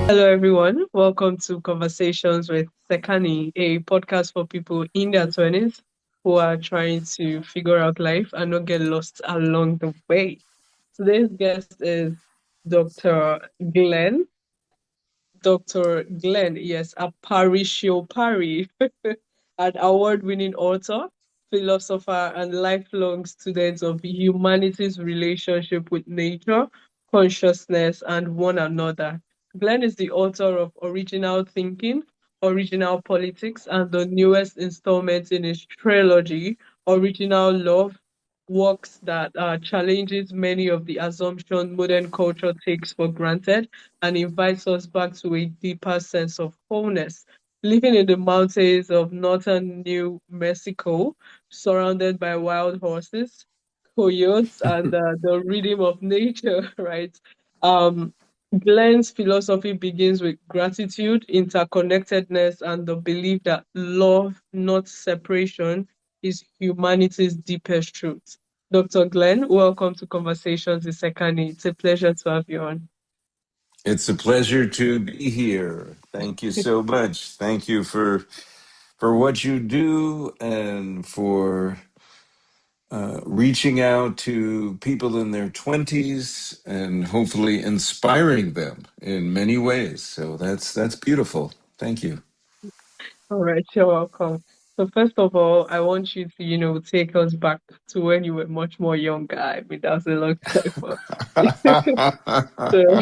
Hello, everyone. Welcome to Conversations with Sekani, a podcast for people in their 20s who are trying to figure out life and not get lost along the way. Today's guest is Dr. Glenn. Dr. Glenn, yes, Aparicio Pari, an award-winning author, philosopher, and lifelong student of humanity's relationship with nature, consciousness, and one another. Glenn is the author of Original Thinking, Original Politics, and the newest installment in his trilogy, Original Love, works that challenges many of the assumptions modern culture takes for granted and invites us back to a deeper sense of wholeness. Living in the mountains of northern New Mexico, surrounded by wild horses, coyotes, and the rhythm of nature, right? Um, Glenn's philosophy begins with gratitude, interconnectedness, and the belief that love, not separation, is humanity's deepest truth. Dr. Glenn, welcome to Conversations with Sekani. It's a pleasure to have you on. It's a pleasure to be here. Thank you so much. Thank you for what you do and for reaching out to people in their 20s and hopefully inspiring them in many ways. So that's beautiful. Thank you. All right, you're welcome. So first of all, I want you to, take us back to when you were much more younger. I mean, that was a long time. But so,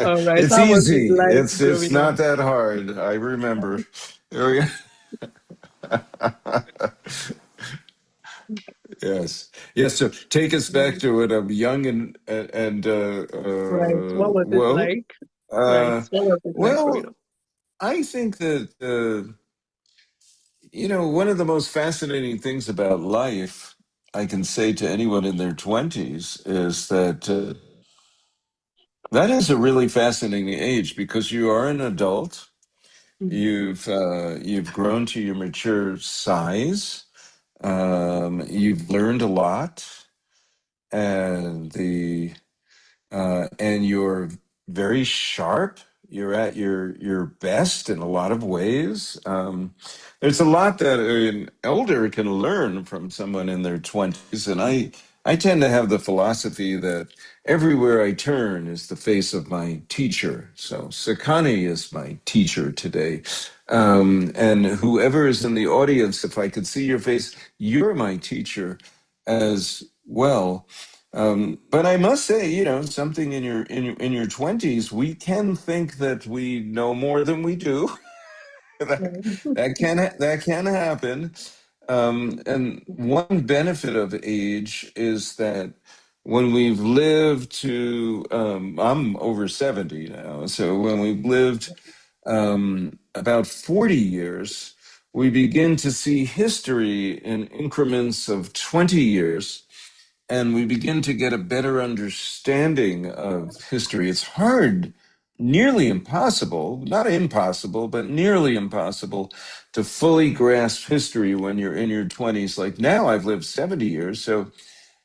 all right, It's how was it easy. like It's growing up? not that hard. I remember. Yes, yes. So take us back to it. I'm young Right. What was it well, like? Right. uh, What was it like growing well. up? I think that one of the most fascinating things about life I can say to anyone in their 20s is that that is a really fascinating age because you are an adult. Mhm. You've grown to your mature size. You've learned a lot, and the and you're very sharp. You're at your best in a lot of ways. There's a lot that an elder can learn from someone in their 20s, and I tend to have the philosophy that everywhere I turn is the face of my teacher. So Sekani is my teacher today. And whoever is in the audience, if I could see your face, you're my teacher as well. But I must say, something in your 20s, we can think that we know more than we do. that, Right. that can happen. And one benefit of age is that when we've lived to, I'm over 70 now, so when we've lived about 40 years, we begin to see history in increments of 20 years, and we begin to get a better understanding of history. It's hard, nearly impossible, not impossible, but nearly impossible to fully grasp history when you're in your 20s. Like now, I've lived 70 years. So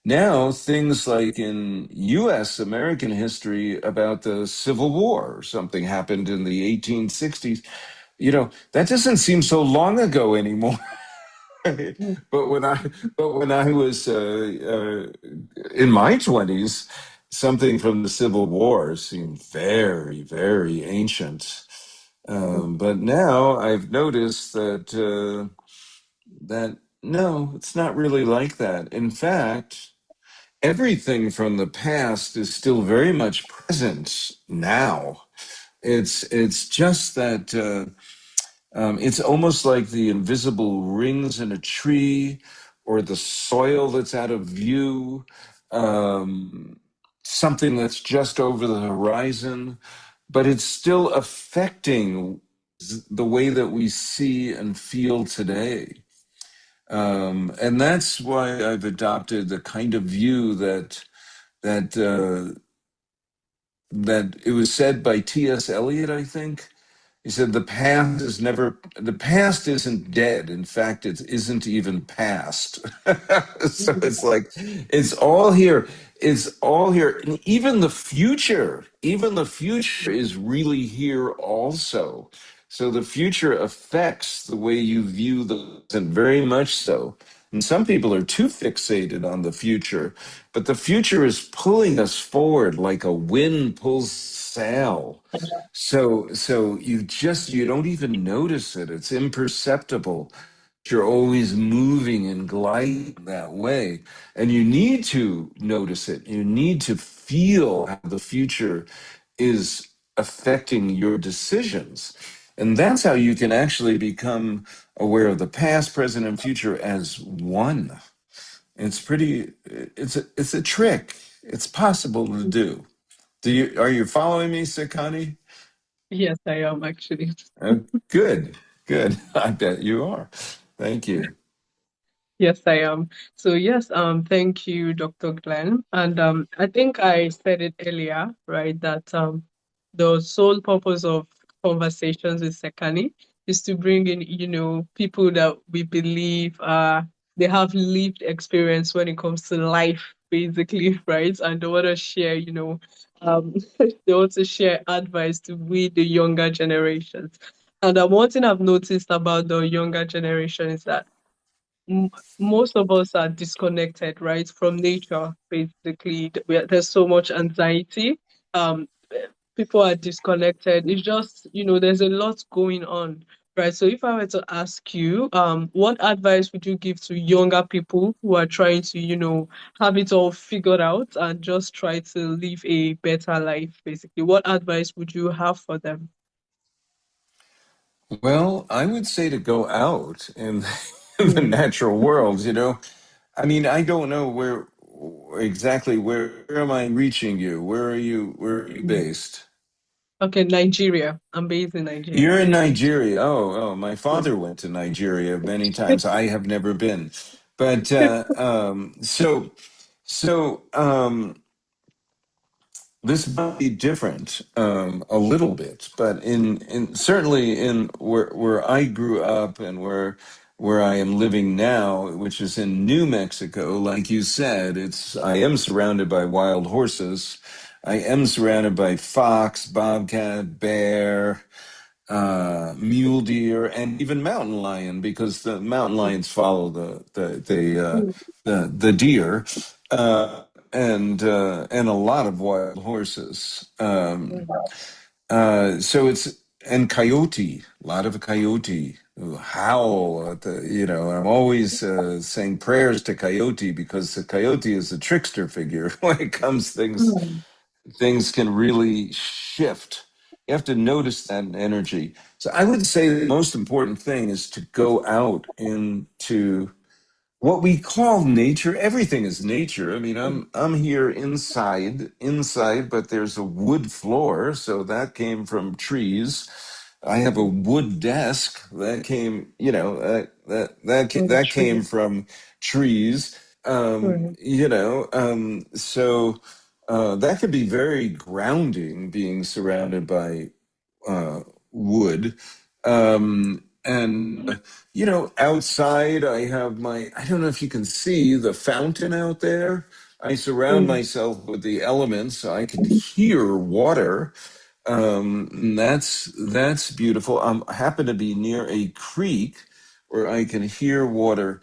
now, things like in US American history about the Civil War or something happened in the 1860s, that doesn't seem so long ago anymore. but when I but when I was in my 20s, something from the Civil War seemed very, very ancient. But now I've noticed that no, it's not really like that. In fact, everything from the past is still very much present now. It's just that it's almost like the invisible rings in a tree or the soil that's out of view, something that's just over the horizon, but it's still affecting the way that we see and feel today. And that's why I've adopted the kind of view that that it was said by T.S. Eliot, I think. He said the past isn't dead. In fact, it isn't even past. So it's like, it's all here. It's all here. And even the future is really here also. So the future affects the way you view the present very much so. And some people are too fixated on the future, but the future is pulling us forward like a wind pulls sail. So you don't even notice it. It's imperceptible. You're always moving and gliding that way. And you need to notice it. You need to feel how the future is affecting your decisions. And that's how you can actually become aware of the past, present, and future as one. It's a trick. It's possible to do. Are you following me, Sekani? Yes, I am actually. Good, good. I bet you are. Thank you. Yes, I am. So yes, thank you, Dr. Glenn. And I think I said it earlier, right, that the sole purpose of conversations with Sekani is to bring in, people that we believe they have lived experience when it comes to life, basically, right? And they want to share, they want to share advice to we the younger generations. And one thing I've noticed about the younger generation is that m- most of us are disconnected, right, from nature. Basically, there's so much anxiety. People are disconnected. It's just, there's a lot going on, right? So, if I were to ask you, what advice would you give to younger people who are trying to, have it all figured out and just try to live a better life? Basically, what advice would you have for them? Well, I would say to go out in, in the Mm, natural world, you know. I mean, I don't know where am I reaching you? Where are you mm. based? Okay, Nigeria. I'm based in Nigeria. You're in Nigeria. Oh, my Yeah. father went to Nigeria many times. I have never been. But this might be different a little bit, but in certainly in where I grew up and where I am living now, which is in New Mexico, like you said, it's I am surrounded by wild horses. I am surrounded by fox, bobcat, bear, mule deer, and even mountain lion, because the mountain lions follow the deer, uh, and a lot of wild horses. So it's and coyote, a lot of coyote who howl at the, I'm always saying prayers to coyote because the coyote is a trickster figure when it comes things can really shift. You have to notice that energy. So I would say the most important thing is to go out into what we call nature. Everything is nature. I mean, I'm here inside, but there's a wood floor, so that came from trees. I have a wood desk that came, that came True. from trees. Right. So that could be very grounding, being surrounded by wood. And outside I have I don't know if you can see the fountain out there. I surround Mm, myself with the elements so I can hear water. And that's beautiful. I happen to be near a creek where I can hear water.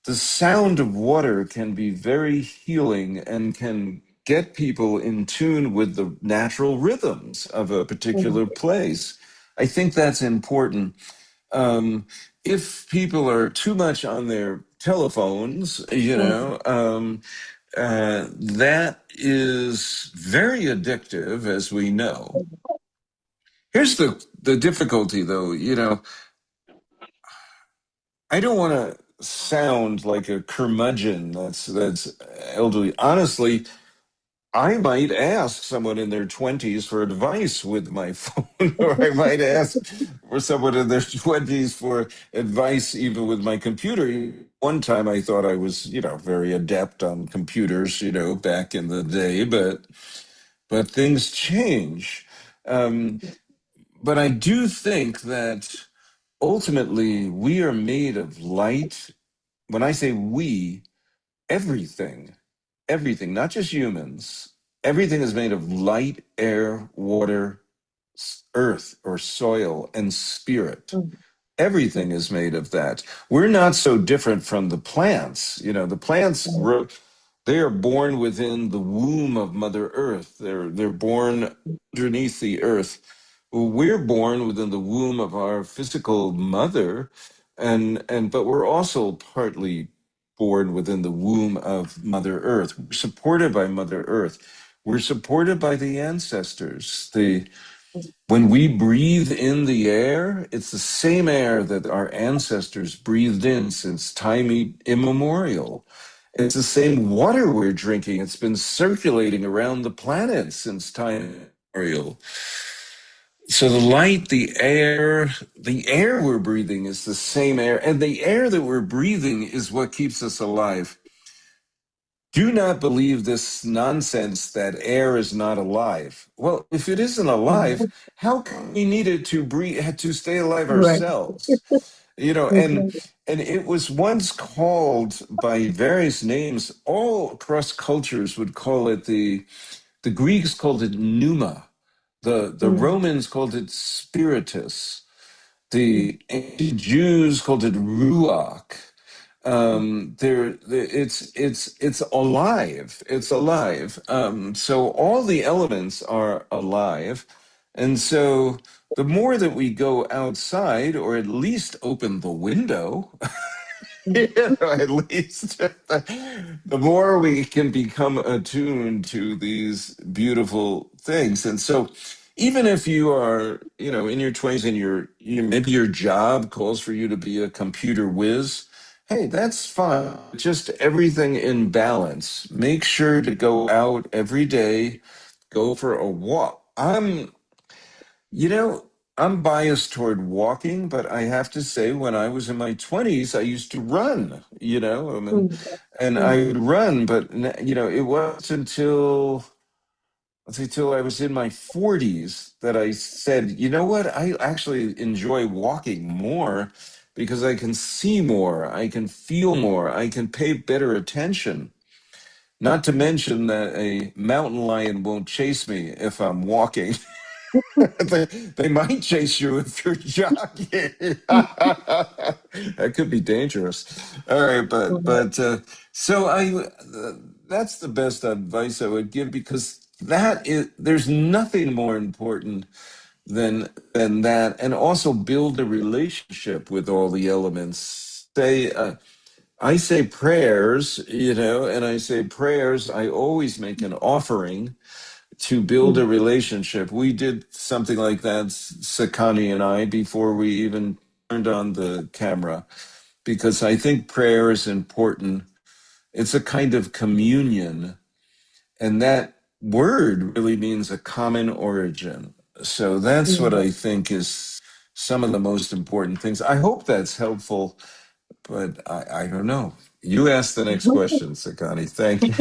The sound of water can be very healing and can get people in tune with the natural rhythms of a mm, particular place. I think that's important. Um, if people are too much on their telephones, mm, that is very addictive, as we know. Here's the difficulty, though. I don't want to sound like a curmudgeon that's elderly. Honestly, I might ask someone in their 20s for advice with my phone, or I might ask for someone in their 20s for advice even with my computer. One time I thought I was, very adept on computers, back in the day, but things change. Um, but I do think that ultimately we are made of light. When I say we, everything. everything, not just humans, everything is made of light, air, water, earth or soil, and spirit. Mm, Everything is made of that. We're not so different from the plants. You know, the plants mm, grow, they are born within the womb of Mother Earth. They're born underneath the earth. Well, we're born within the womb of our physical mother, and but we're also partly born within the womb of Mother Earth. We're supported by Mother Earth. We're supported by the ancestors. The When we breathe in the air, it's the same air that our ancestors breathed in since time immemorial. It's the same water we're drinking. It's been circulating around the planet since time immemorial. So the air we're breathing is the same air, and the air that we're breathing is what keeps us alive. Do not believe this nonsense that air is not alive. Well, if it isn't alive, mm. how come we need it to breathe to stay alive Right. ourselves? You know, Exactly. and it was once called by various names. All across cultures would call it the Greeks called it pneuma. The Mm, Romans called it spiritus. mm, The ancient Jews called it ruach. It's alive. It's alive. So all the elements are alive, and so the more that we go outside, or at least open the window, mm, at least the more we can become attuned to these beautiful things. And so even if you are, you know, in your 20s and maybe your job calls for you to be a computer whiz, hey, that's fine. Just everything in balance. Make sure to go out every day, go for a walk. You know, I'm biased toward walking, but I have to say, when I was in my 20s, I used to run, you know, mm, and mm, I would run, but, you know, it wasn't until, let's say, till I was in my 40s that I said, you know what, I actually enjoy walking more because I can see more, I can feel more, I can pay better attention. Not to mention that a mountain lion won't chase me if I'm walking. They might chase you if you're jogging. That could be dangerous. All right, mm, so that's the best advice I would give, because there's nothing more important than that, and also build a relationship with all the elements. I say prayers, you know, and I say prayers. I always make an offering to build a mm, relationship. We did something like that, Sekani and I, before we even turned on the camera, because I think prayer is important. It's a kind of communion, and that word really means a common origin. So that's what mm. I think is some of the most important things. I hope that's helpful, but I don't know. You ask the next question, Sekani. Thank you.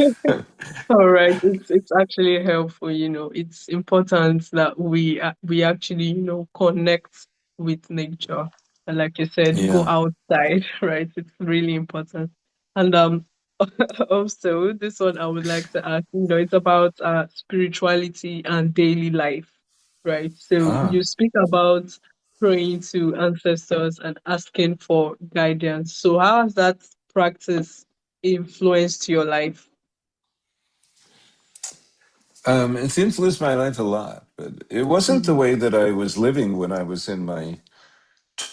All right, it's actually helpful, you know. It's important that we actually, you know, connect with nature. And like you said, go Yeah. outside, right? It's really important. And also this one I would like to ask, you know, it's about spirituality and daily life, right? So Ah. you speak about praying to ancestors and asking for guidance. So how has that practice influenced your life? It's influenced my life a lot, but it wasn't the Mm, way that I was living when I was in my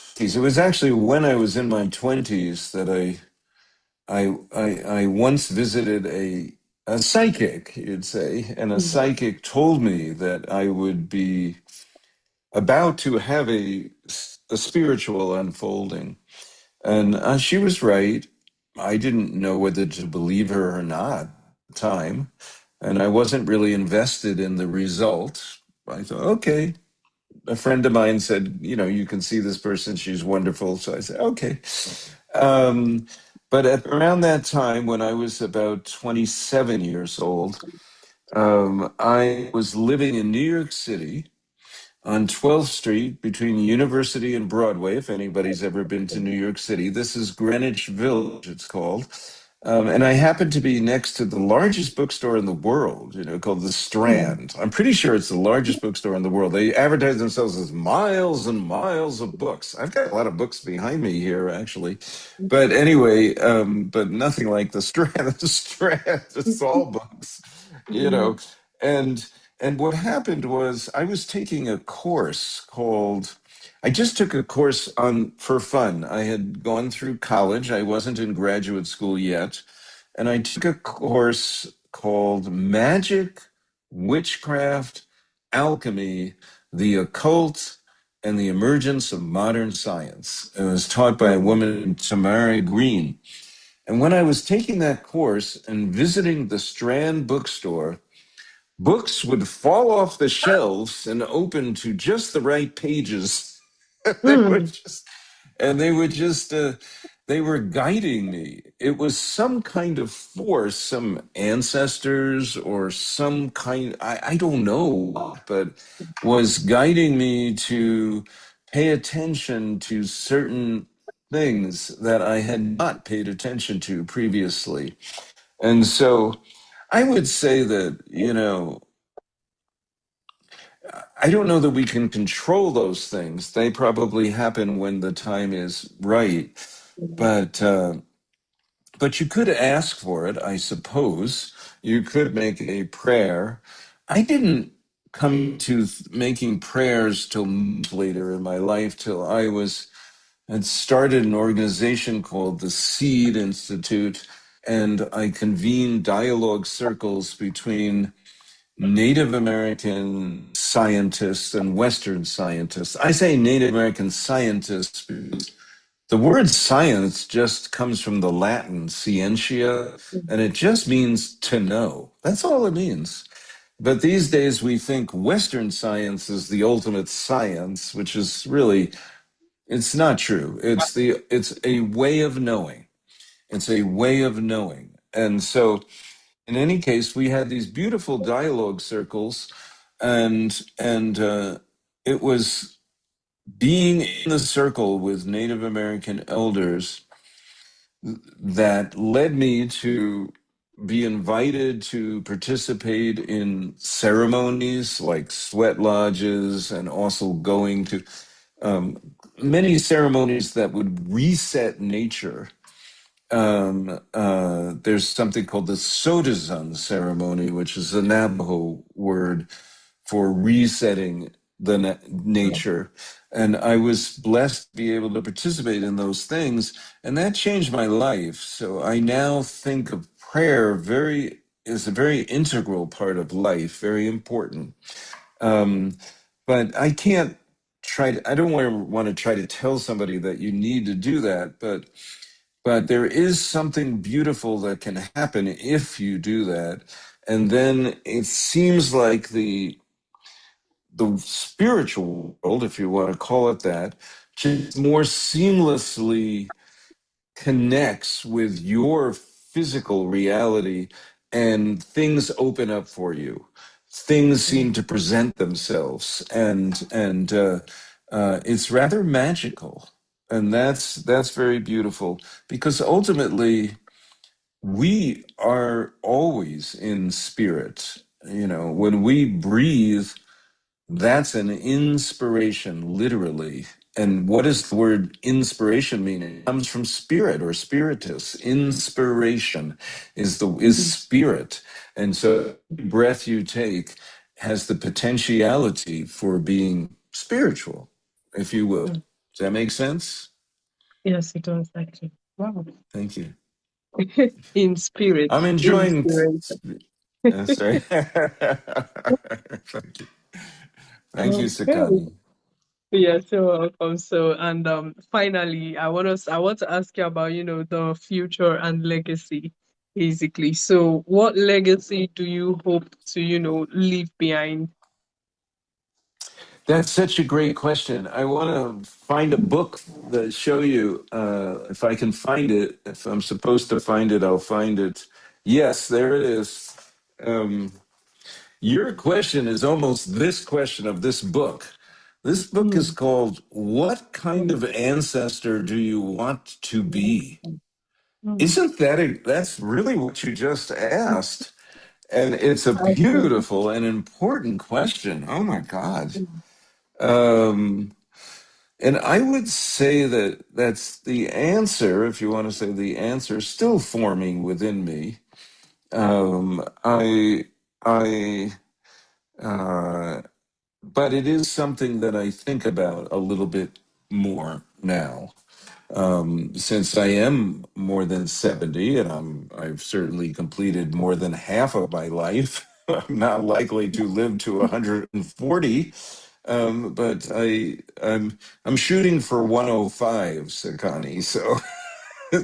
20s. It was actually when I was in my 20s that I once visited a psychic, you'd say, and a mm, psychic told me that I would be about to have a spiritual unfolding. And she was right. I didn't know whether to believe her or not at the time. And I wasn't really invested in the result. I thought, okay. A friend of mine said, you know, you can see this person. She's wonderful. So I said, okay. Um, but around that time, when I was about 27 years old, I was living in New York City on 12th Street between University and Broadway. If anybody's ever been to New York City, this is Greenwich Village, it's called. And I happened to be next to the largest bookstore in the world, called the Mm, Strand. I'm pretty sure it's the largest bookstore in the world. They advertise themselves as miles and miles of books. I've got a lot of books behind me here, actually. But anyway, but nothing like the Strand. The Strand, it's all books, you mm, know. And and what happened was I was taking a course called I just took a course on for fun. I had gone through college. I wasn't in graduate school yet. And I took a course called Magic, Witchcraft, Alchemy, the Occult, and the Emergence of Modern Science. It was taught by a mm, woman, Tamara Green. And when I was taking that course and visiting the Strand bookstore, books would fall off the shelves and open to just the right pages. they would mm, just and they would just they were guiding me. It was some kind of force, some ancestors or some kind, I don't know, but was guiding me to pay attention to certain things that I had not paid attention to previously. And so I would say that, I don't know that we can control those things. They probably happen when the time is right. mm, But you could ask for it, I suppose. You could make a prayer. I didn't come to making prayers till much later in my life, till I had started an organization called the Seed Institute, and I convened dialogue circles between Native American scientists and Western scientists. I say Native American scientists because the word science just comes from the Latin scientia, mm, and it just means to know. That's all it means. But these days we think Western science is the ultimate science, which is really, it's not true. It's a way of knowing. It's a way of knowing. And so in any case, we had these beautiful dialogue circles, and it was being in the circle with Native American elders that led me to be invited to participate in ceremonies like sweat lodges, and also going to um, many ceremonies that would reset nature. There's something called the Sotazun ceremony, which is a Navajo word for resetting the nature. And I was blessed to be able to participate in those things, and that changed my life. So I now think of prayer very is a very integral part of life, very important. Um, but I can't I don't want to try to tell somebody that you need to do that, but there is something beautiful that can happen if you do that. And then it seems like the spiritual world, if you want to call it that, just more seamlessly connects with your physical reality, and things open up for you. Things seem mm, to present themselves, and it's rather magical, and that's very beautiful, because ultimately we are always in spirit. When we breathe, that's an inspiration, literally. And what does the word inspiration mean? It comes from spirit or spiritus. Inspiration is mm. spirit. And so every breath you take has the potentiality for being spiritual, if you will. Mm. Does that make sense? Yes, it does actually. Wow. Thank you. In spirit, I'm enjoying. inspiration. Sorry. Thank you. Thank you, Okay. Sekani. Yeah, so welcome. So, and finally, I want to ask you about, the future and legacy, basically. So, what legacy do you hope to, leave behind? That's such a great question. I want to find a book that show you if I can find it. If I'm supposed to find it, I'll find it. Yes, there it is. Um, your question is almost this question of this book. This book is Mm, called "What Kind of Ancestor Do You Want to Be?" Mm. Isn't that's really what you just asked? And it's a I see. beautiful and important question. Oh my God. Mm. Um, and I would say that that's the answer, if you want to say the answer, still forming within me. Um, I, I, uh, but it is something that I think about a little bit more now. Since I am more than 70 and I've certainly completed more than half of my life, I'm not likely to live to 140. But I'm shooting for 105, Sekani. So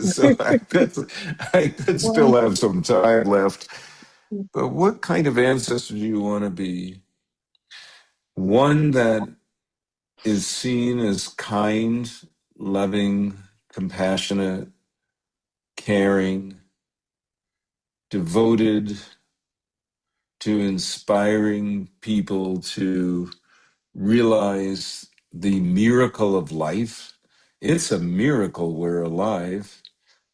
so I could still Well, have some time left. But what kind of ancestor do you want to be? One that is seen as kind, loving, compassionate, caring, devoted to inspiring people to realize the miracle of life. It's a miracle we're alive.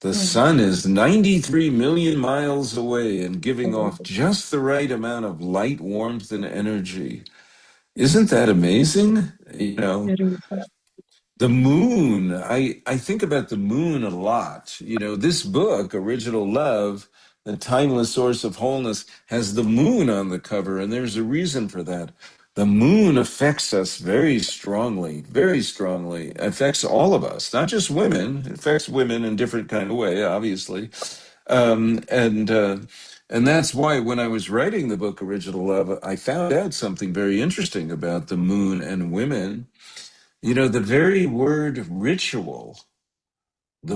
The mm. sun is 93 million miles away and giving off Oh, just the right amount of light, warmth, and energy. Isn't that amazing? You know, it is. the moon, I think about the moon a lot. You know, this book, Original Love, The Timeless Source of Wholeness, has the moon on the cover, and there's a reason for that. The moon affects us very strongly, affects all of us, not just women. It affects women in different kind of way, obviously. Um, and uh, and that's why when I was writing the book Original Love, I found out something very interesting about the moon and women. You know, the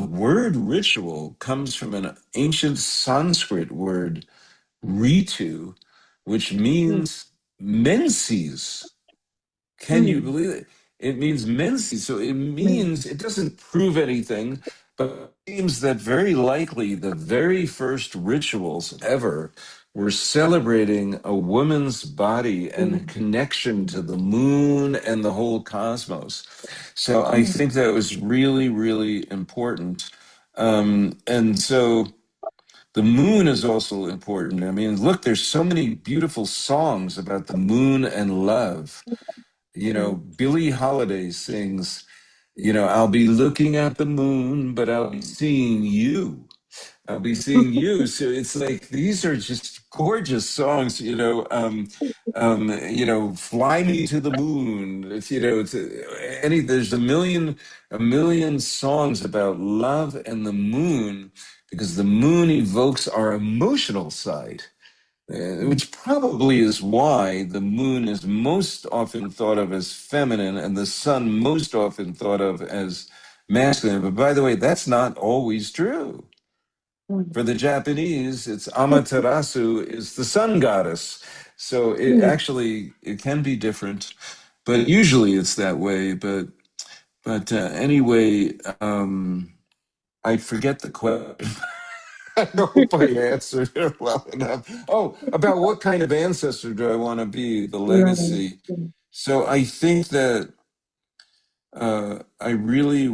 word ritual comes from an ancient Sanskrit word, ritu, which Mm. means menses. Can you Mm. believe it? It means menses. So it Mm. means it doesn't prove anything, but it seems that very likely the very first rituals ever were celebrating a woman's body and Mm. connection to the moon and the whole cosmos. So I Mm. think that was really, really important. And so the moon is also important. I mean, look, there's so many beautiful songs about the moon and love. You know, Mm. Billie Holiday sings, you know, I'll be looking at the moon, but I'll be seeing you. I'll be seeing you. So it's like these are just gorgeous songs, you know, fly me to the moon. It's, you know, there's a million songs about love and the moon because the moon evokes our emotional side. Mm. Which probably is why the moon is most often thought of as feminine and the sun most often thought of as masculine. But by the way, that's not always true. Mm. For the Japanese, it's Amaterasu is the sun goddess. So it Mm. actually it can be different, but usually it's that way. But anyway, I forget the question. I hope I answered it well enough. Oh, about what kind of ancestor do I want to be? The Right. legacy. Mm. So I think that I really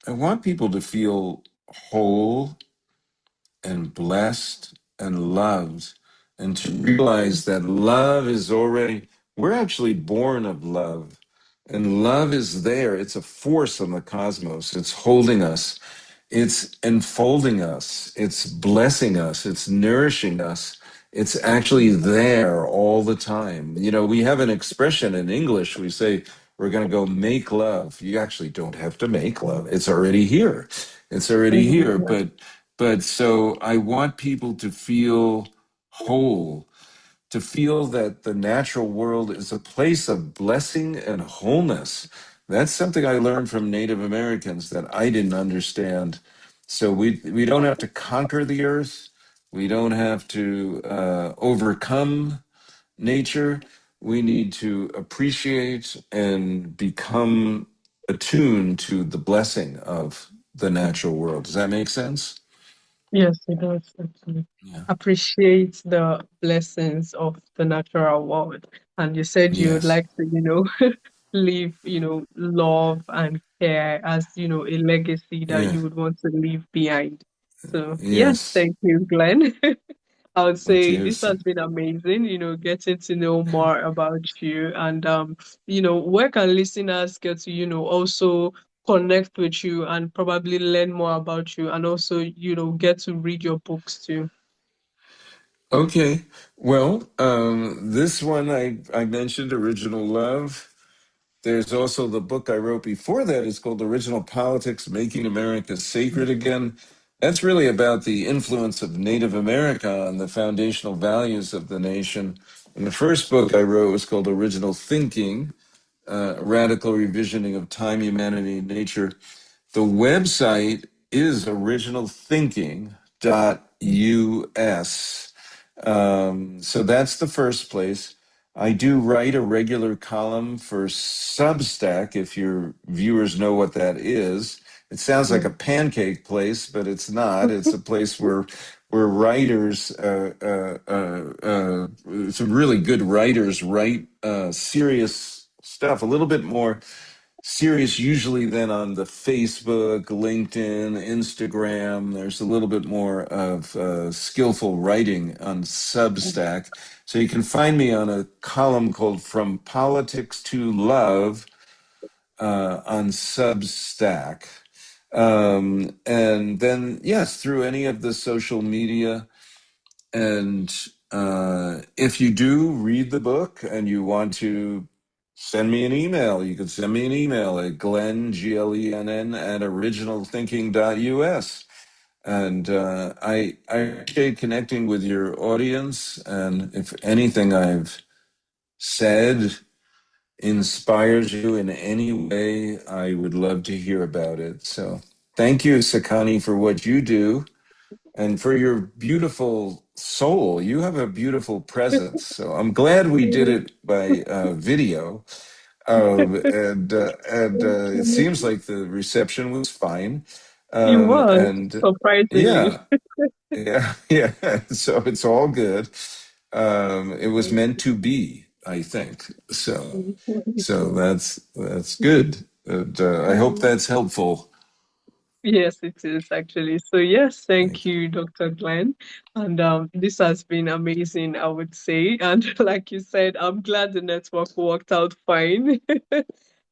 I want people to feel whole and blessed and loved, and to realize that love is already, we're actually born of love. And love is there. It's a force on the cosmos. It's holding us. It's enfolding us. It's blessing us. It's nourishing us. It's actually there all the time. You know, we have an expression in English. We say, we're going to go make love. You actually don't have to make love. It's already here. It's already here. Mm. But so I want people to feel whole, to feel that the natural world is a place of blessing and wholeness. That's something I learned from Native Americans that I didn't understand. So we don't have to conquer the earth. We don't have to overcome nature. We need to appreciate and become attuned to the blessing of the natural world. Does that make sense? Yes, it does actually. Yeah. Appreciate the blessings of the natural world. And you said you would Yes. like to, live, love and care as, a legacy that Yeah. you would want to leave behind. So yes, Yes. thank you, Glenn. I would Thank say you. this has been amazing, getting to know more about you and where can listeners get to, also connect with you and probably learn more about you and also, get to read your books too. Okay. Well, this one I mentioned, Original Love. There's also the book I wrote before that. It's called Original Politics, Making America Sacred Again. That's really about the influence of Native America on the foundational values of the nation. And the first book I wrote was called Original Thinking, Radical Revisioning of Time, Humanity, and Nature. The website is originalthinking.us. So that's the first place. I do write a regular column for Substack, if your viewers know what that is. It sounds like a Mm. pancake place, but it's not. It's a place where writers, some really good writers, write serious stuff, a little bit more serious usually than on the Facebook, LinkedIn, Instagram. There's a little bit more of skillful writing on Substack. So you can find me on a column called From Politics to Love on Substack. And then, yes, through any of the social media. And if you do read the book and you want to send me an email, you can send me an email at Glenn, Glenn, at originalthinking.us. And I appreciate connecting with your audience. And if anything I've said inspires you in any way, I would love to hear about it. So thank you, Sekani, for what you do and for your beautiful soul. You have a beautiful presence. So I'm glad we did Mm. it by video. And it seems like the reception was fine. It Um, was, and surprisingly. yeah, yeah, yeah. So it's all good. It was meant to be, I think. So that's good. And, I hope that's helpful. Yes, it is actually. So yes, thank Thank you. you, Dr. Glenn. And this has been amazing, I would say. And like you said, I'm glad the network worked out fine.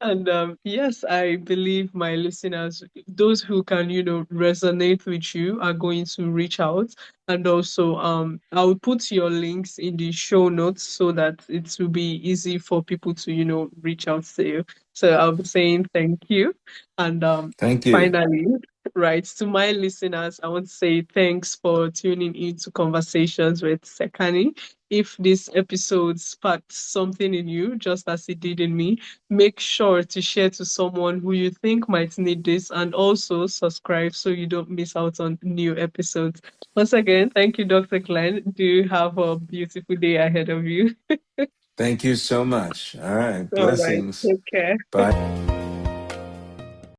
And yes, I believe my listeners, those who can, resonate with you, are going to reach out. And also, I'll put your links in the show notes so that it will be easy for people to, reach out to you. So I'll be saying thank you. And Thank you. finally, right, to my listeners, I want to say thanks for tuning in to Conversations with Sekani. If this episode sparked something in you, just as it did in me, make sure to share to someone who you think might need this and also subscribe so you don't miss out on new episodes. Once again, thank you, Dr. Glenn. Do you have a beautiful day ahead of you? Thank you so much. All right. All right, Blessings. take care. Bye.